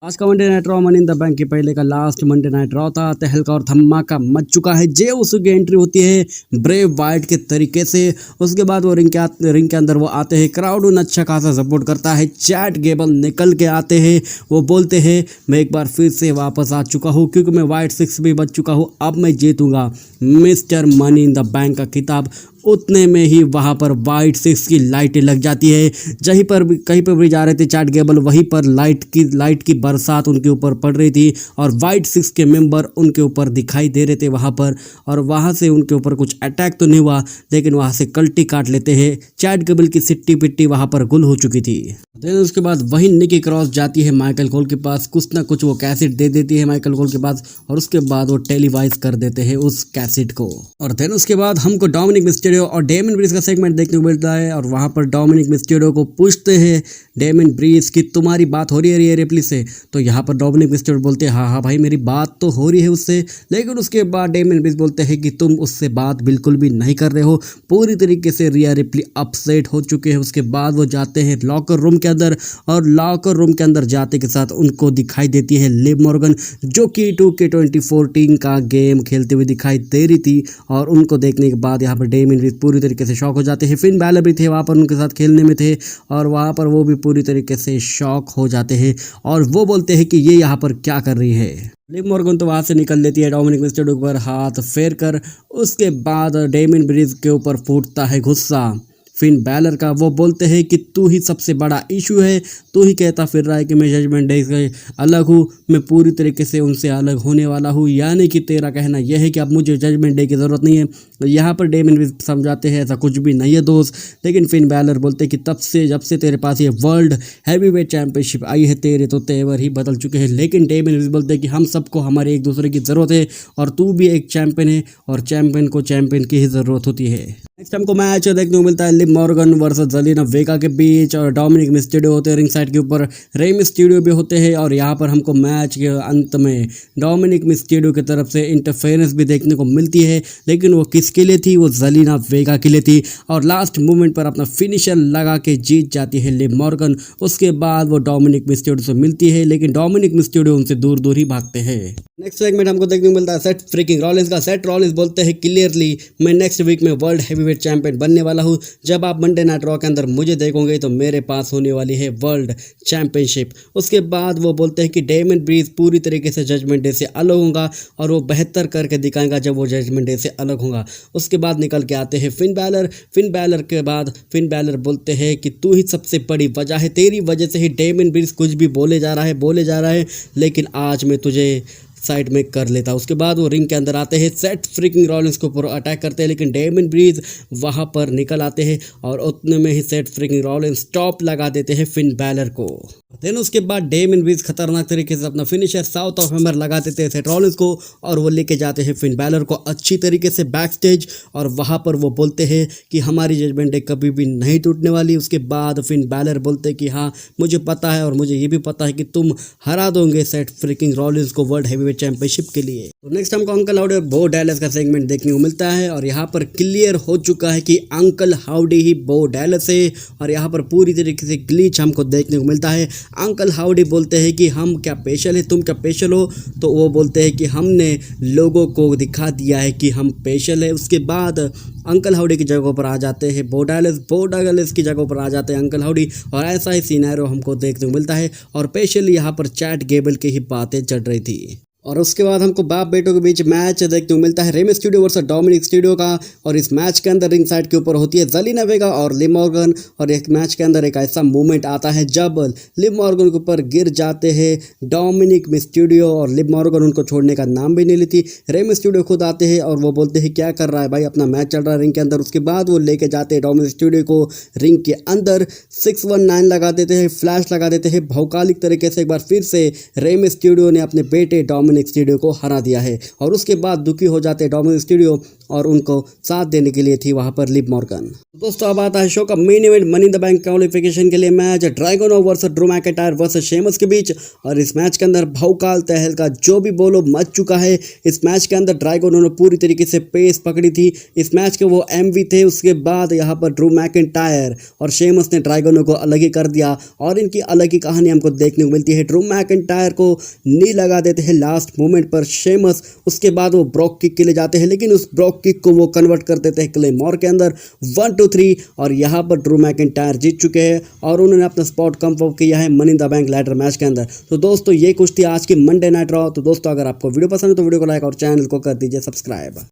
आज का Monday night raw money in the bank के पहले का लास्ट मंडे नाइट रॉ था। तहलका और धमाका मच चुका है। जे उसू की एंट्री होती है ब्रेव वाइट के तरीके से। उसके बाद वो रिंग के अंदर वो आते हैं। क्राउड उन्हें अच्छा खासा सपोर्ट करता है। चैट गेबल निकल के आते हैं। वो बोलते हैं मैं एक बार फिर से वापस आ चुका हूँ क्योंकि मैं वाइट सिक्स भी बच चुका हूँ। अब मैं जीतूंगा Mister Money in the Bank का खिताब। उतने में ही वहाँ पर वाइट सिक्स की लाइटें लग जाती है। कहीं पर भी जा रहे थे चैट गेबल, वहीं पर लाइट की बरसात उनके ऊपर पड़ रही थी और वाइट सिक्स के मेंबर उनके ऊपर दिखाई दे रहे थे वहाँ पर। और वहाँ से उनके ऊपर कुछ अटैक तो नहीं हुआ लेकिन वहाँ से कल्टी काट लेते हैं। चैट गेबल की सिट्टी पिट्टी वहाँ पर गुल हो चुकी थी। देन उसके बाद वही निकी क्रॉस जाती है माइकल कोल के पास। कुछ ना कुछ वो कैसेट दे देती है माइकल कोल के पास और उसके बाद वो टेलीवाइज कर देते हैं उस कैसेट को। और देन उसके बाद हमको डोमिनिक मिस्टीरियो और डेमन ब्रीज का सेगमेंट देखने को मिलता है। और वहाँ पर डोमिनिक मिस्टीरियो को पूछते हैं डेमन ब्रीज कि तुम्हारी बात हो रही है रिप्ली से। तो यहाँ पर डोमिनिक मिस्टीरियो बोलते हैं हाँ भाई मेरी बात तो हो रही है उससे। लेकिन उसके बाद डेमन ब्रीज बोलते हैं कि तुम उससे बात बिल्कुल भी नहीं कर रहे हो। पूरी तरीके से रिया रिप्ली अपसेट हो चुके हैं। उसके बाद वो जाते हैं लॉकर रूम के अंदर और लॉकर रूम के अंदर जाते के साथ उनको दिखाई देती है लिव मॉर्गन जो कि 2K2014 का गेम खेलते हुए दिखाई दे रही थी। और उनको देखने के बाद यहाँ पर डेमन ब्रीज पूरी तरीके से शॉक हो जाते हैं। फिन बैलर भी थे वहाँ पर उनके साथ खेलने में थे और वहाँ पर वो भी पूरी तरीके से शॉक हो जाते हैं और वो बोलते हैं कि ये यहाँ पर क्या कर रही है। लिव मॉर्गन तो वहाँ से निकल लेती है डोमिनिक मिस्टीरियो पर हाथ फेर कर। उसके बाद डेमन ब्रीज के ऊपर फूटता है गुस्सा फिन बैलर का। वो बोलते हैं कि तू ही सबसे बड़ा इशू है। तू ही कहता फिर रहा है कि मैं जजमेंट डे से अलग हूँ। मैं पूरी तरीके से उनसे अलग होने वाला हूँ। यानी कि तेरा कहना यह है कि अब मुझे जजमेंट डे की ज़रूरत नहीं है। तो यहाँ पर डेमन भी समझाते हैं ऐसा कुछ भी नहीं है दोस्त। लेकिन फिन बैलर बोलते हैं कि तब से जब से तेरे पास ये वर्ल्ड हैवीवेट चैंपियनशिप आई है तेरे तो तेवर ही बदल चुके हैं। लेकिन डेमन भी बोलते हैं कि हम सबको हमारे एक दूसरे की ज़रूरत है और तू भी एक चैंपियन है और चैंपियन को चैंपियन की ही ज़रूरत होती है। नेक्स्ट हमको मैच देखने को मिलता है लिव मॉर्गन वर्सेस जेलिना वेगा के बीच और डोमिनिक मिस्टीरियो होते हैं रिंग साइड के ऊपर। रे मिस्टीरियो भी होते हैं और यहाँ पर हमको मैच के अंत में डोमिनिक मिस्टीरियो की तरफ से इंटरफेरेंस भी देखने को मिलती है। लेकिन वो किसके लिए थी? वो जेलिना वेगा के लिए थी और लास्ट मोमेंट पर अपना फिनिशर लगा के जीत जाती है लिव मॉर्गन। उसके बाद वो डोमिनिक मिस्टीरियो से मिलती है लेकिन डोमिनिक मिस्टीरियो उनसे दूर दूर ही भागते हैं। नेक्स्ट सेगमेंट हमको देखने को मिलता है सेट फ्रीकिंग रॉलिंस का। सेट रॉलिंस बोलते हैं क्लियरली मैं नेक्स्ट वीक में वर्ल्ड हैवीवेट चैंपियन बनने वाला हूँ। जब आप मंडे नाइट रॉ के अंदर मुझे देखोगे तो मेरे पास होने वाली है वर्ल्ड चैंपियनशिप। उसके बाद वो बोलते हैं कि डेमन ब्रीज पूरी तरीके से जजमेंट डे से अलग होगा और वो बेहतर करके दिखाएगा जब वो जजमेंट डे से अलग होगा। उसके बाद निकल के आते हैं फिन बैलर के बाद फिन बैलर बोलते हैं कि तू ही सबसे बड़ी वजह है। तेरी वजह से ही डेमन ब्रीज कुछ भी बोले जा रहा है लेकिन आज मैं तुझे साइड में कर लेता। उसके बाद वो रिंग के अंदर आते हैं। सेट फ्रीकिंग रॉलिंस को ऊपर अटैक करते हैं लेकिन डेमन ब्रीज वहाँ पर निकल आते हैं और उतने में ही सेट फ्रीकिंग रॉलिंस स्टॉप लगा देते हैं फिन बैलर को। देन उसके बाद डेमन ब्रीज खतरनाक तरीके से अपना फिनिशर साउथ ऑफ हैमर लगा देते हैं सेट रॉलिंस को और वो लेके जाते हैं फिन बैलर को अच्छी तरीके से बैक स्टेज और वहाँ पर वो बोलते हैं कि हमारी जजमेंट डे कभी भी नहीं टूटने वाली। उसके बाद फिन बैलर बोलते हैं कि हाँ मुझे पता है और मुझे ये भी पता है कि तुम हरा दोगे सेट फ्रीकिंग रॉलिंस को वर्ल्ड हैवीवेट चैंपियनशिप के लिए। तो नेक्स्ट हमको अंकल हाउडी और बो डैलस का सेगमेंट देखने को मिलता है और यहाँ पर क्लियर हो चुका है कि अंकल हाउडी ही बो डैलस है और यहाँ पर पूरी तरीके से ग्लिच हमको देखने को मिलता है। अंकल हाउडी बोलते हैं कि हम क्या स्पेशल है, तुम क्या स्पेशल हो? तो वो बोलते हैं कि हमने लोगों को दिखा दिया है कि हम स्पेशल है। उसके बाद अंकल हाउडी की जगह पर आ जाते हैं बो डैलस की जगह पर आ जाते हैं अंकल हाउडी और ऐसा ही सिनेरियो हमको देखने को मिलता है और स्पेशली यहाँ पर चैट गेबल की ही बातें चल रही थी। और उसके बाद हमको बाप बेटों के बीच मैच देखने को मिलता है Rey Mysterio versus Dominik Mysterio का। और इस मैच के अंदर रिंग साइड के ऊपर होती है जेलिना वेगा और लिव मॉर्गन और एक मैच के अंदर एक ऐसा मूवमेंट आता है जब लिव मॉर्गन के ऊपर गिर जाते हैं डोमिनिक मिस्टीरियो और लिव मॉर्गन उनको छोड़ने का नाम भी नहीं लेती। रे मिस्टीरियो खुद आते हैं और वो बोलते हैं क्या कर रहा है भाई, अपना मैच चल रहा है रिंग के अंदर। उसके बाद वो लेके जाते हैं डोमिनिक मिस्टीरियो को रिंग के अंदर 619 लगा देते हैं, फ्लैश लगा देते हैं। भौकालिक तरीके से एक बार फिर से रे मिस्टीरियो ने अपने बेटे डोमिनिक मिस्टीरियो को हरा दिया है और उसके बाद दुखी हो जाते हैं डोमिनिक मिस्टीरियो और उनको साथ देने के लिए थी वहां पर लिव मॉर्गन। दोस्तों अब आता है शो का main event Money in the Bank qualification के लिए match Dragunov versus Drew McIntyre versus Sheamus के बीच। और इस मैच के अंदर भौकाल तहलका जो भी बोलो मच चुका है। इस मैच के अंदर ड्रैगनो ने पूरी तरीके से पेस पकड़ी थी। इस मैच के वो एमवी थे। उसके बाद यहाँ पर ड्रू मैकिंटायर और शेमस ने ड्रैगनो को अलग ही कर दिया और इनकी अलग ही कहानी हमको देखने को मिलती है। ड्रू मैकिंटायर को नी लगा देते हैं लास्ट मोमेंट पर शेमस। उसके बाद वो ब्रोक किक के लिए जाते हैं लेकिन उस ब्रोक किक को वो कन्वर्ट कर देते हैं क्लेमोर के अंदर 1 2 3 और यहाँ पर ड्रू मैकिंटायर जीत चुके हैं और उन्होंने अपना स्पॉट कंफर्म किया है money in the bank ladder match के अंदर। तो दोस्तों ये कुछ थी आज की मंडे नाइट रॉ। तो दोस्तों अगर आपको वीडियो पसंद है तो वीडियो को लाइक और चैनल को कर दीजिए सब्सक्राइब।